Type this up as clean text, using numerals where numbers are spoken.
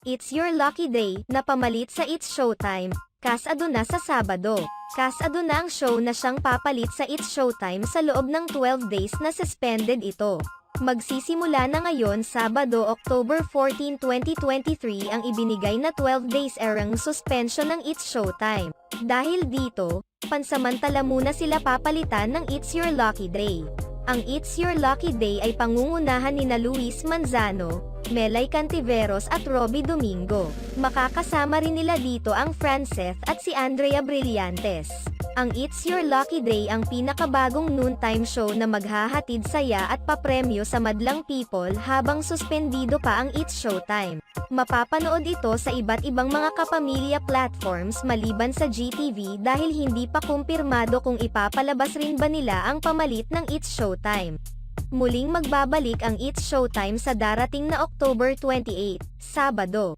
It's Your Lucky Day, na pamalit sa It's Showtime. Kasado na sa Sabado. Kasado na ang show na siyang papalit sa It's Showtime sa loob ng 12 days na suspended ito. Magsisimula na ngayon Sabado, October 14, 2023 ang ibinigay na 12 days erang suspension ng It's Showtime. Dahil dito, pansamantala muna sila papalitan ng It's Your Lucky Day. Ang It's Your Lucky Day ay pangungunahan nina Luis Manzano, Melay Cantiveros at Robbie Domingo. Makakasama rin nila dito ang Franceth at si Andrea Brillantes. Ang It's Your Lucky Day ang pinakabagong noontime show na maghahatid saya at papremyo sa madlang people habang suspendido pa ang It's Showtime. Mapapanood ito sa iba't ibang mga kapamilya platforms maliban sa GTV dahil hindi pa kumpirmado kung ipapalabas rin ba nila ang pamalit ng It's Showtime. Muling magbabalik ang It's Showtime sa darating na October 28, Sabado.